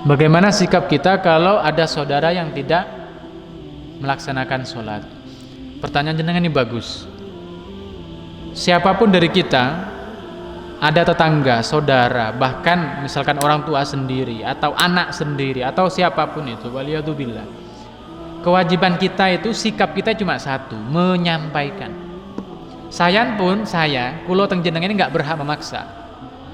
Bagaimana sikap kita kalau ada saudara yang tidak melaksanakan sholat? Pertanyaan jenengan ini bagus. Siapapun dari kita, ada tetangga, saudara, bahkan misalkan orang tua sendiri atau anak sendiri atau siapapun itu, waliyadzubillah, kewajiban kita itu, sikap kita cuma satu, menyampaikan. Saya kulo teng jenengan ini nggak berhak memaksa.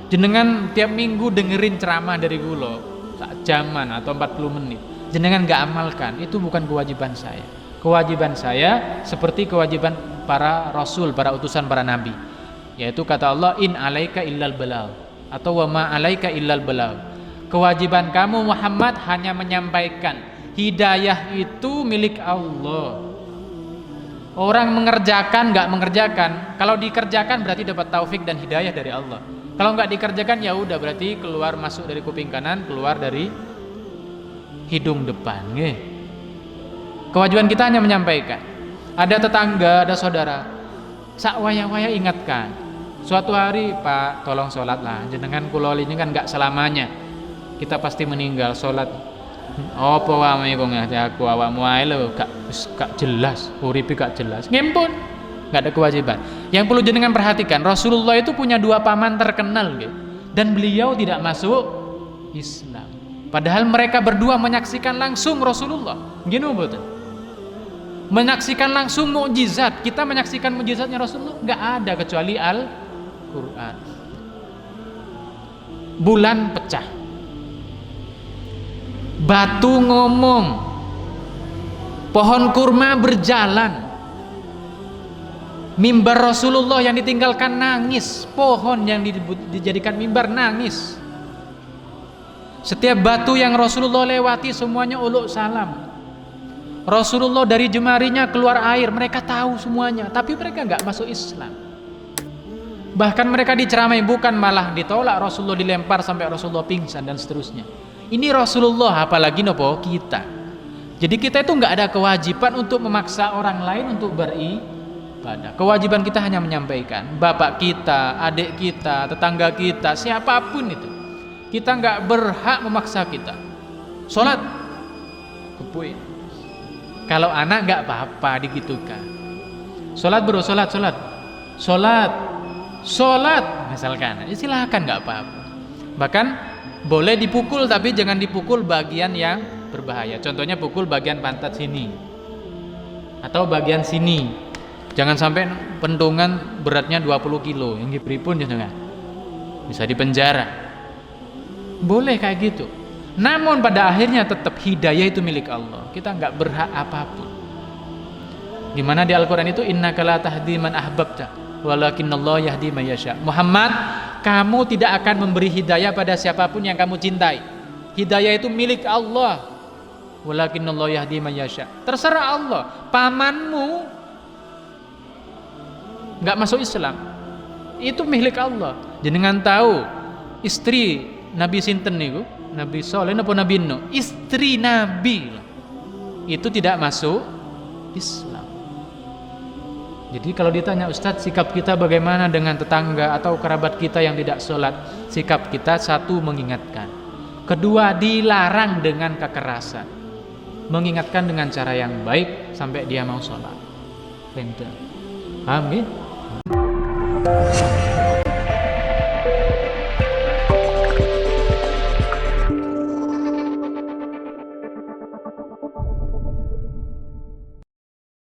Jenengan tiap minggu dengerin ceramah dari kulo sak jaman atau 40 menit, jenengan nggak amalkan, itu bukan kewajiban saya. Kewajiban saya seperti kewajiban para rasul, para utusan, para nabi, yaitu kata Allah, in alaika illal balagh, atau wa ma alaika illal balagh. Kewajiban kamu Muhammad hanya menyampaikan. Hidayah itu milik Allah. Orang mengerjakan nggak mengerjakan, kalau dikerjakan berarti dapat taufik dan hidayah dari Allah. Kalau nggak dikerjakan ya udah, berarti keluar masuk dari kuping kanan, keluar dari hidung depan. Kewajiban kita hanya menyampaikan. Ada tetangga, ada saudara, sak waya-waya ingatkan. Suatu hari, Pak, tolong sholat lah. Jenengan kulol ini kan nggak selamanya kita pasti meninggal. Sholat. Apa wae kok ngati aku awakmu ae lho, gak jelas, uripe gak jelas. Ngempun, gak ada kewajiban. Yang perlu jenengan perhatikan, Rasulullah itu punya dua paman terkenal, dan beliau tidak masuk Islam. Padahal mereka berdua menyaksikan langsung Rasulullah. Gini betul. Menyaksikan langsung mukjizat. Kita menyaksikan mukjizatnya Rasulullah nggak ada kecuali Al-Quran. Bulan pecah, batu ngomong, pohon kurma berjalan, mimbar Rasulullah yang ditinggalkan nangis, pohon yang dijadikan mimbar nangis. Setiap batu yang Rasulullah lewati semuanya uluk salam. Rasulullah dari jemarinya keluar air, mereka tahu semuanya, tapi mereka nggak masuk Islam. Bahkan mereka diceramai, bukan malah ditolak, Rasulullah dilempar sampai Rasulullah pingsan dan seterusnya. Ini Rasulullah, apalagi nopo kita. Jadi kita itu nggak ada kewajiban untuk memaksa orang lain untuk beribadah. Kewajiban kita hanya menyampaikan. Bapak kita, adik kita, tetangga kita, siapapun itu, kita nggak berhak memaksa kita. Sholat, kepuin. Kalau anak nggak apa-apa digitukan. Sholat bro, sholat, misalkan, silahkan, nggak apa-apa. Bahkan boleh dipukul, tapi jangan dipukul bagian yang berbahaya. Contohnya pukul bagian pantat sini atau bagian sini. Jangan sampai pentungan beratnya 20 kilo, yang pripun jangan, bisa dipenjara. Boleh kayak gitu. Namun pada akhirnya tetap hidayah itu milik Allah. Kita nggak berhak apapun. Gimana di Al-Quran itu, innaka la tahdi man ahbabta walakinallahu yahdi may yasha. Muhammad, kamu tidak akan memberi hidayah pada siapapun yang kamu cintai. Hidayah itu milik Allah. Walakinallahu yahdi may yasha. Terserah Allah. Pamanmu nggak masuk Islam, itu milik Allah. Jenengan tahu istri Nabi sinten niku? Nabi Soleh apa Nabi Nuh? Istri Nabi itu tidak masuk Islam. Jadi kalau ditanya, Ustadz, sikap kita bagaimana dengan tetangga atau kerabat kita yang tidak sholat? Sikap kita, satu, mengingatkan. Kedua, dilarang dengan kekerasan. Mengingatkan dengan cara yang baik sampai dia mau sholat. Paham ya?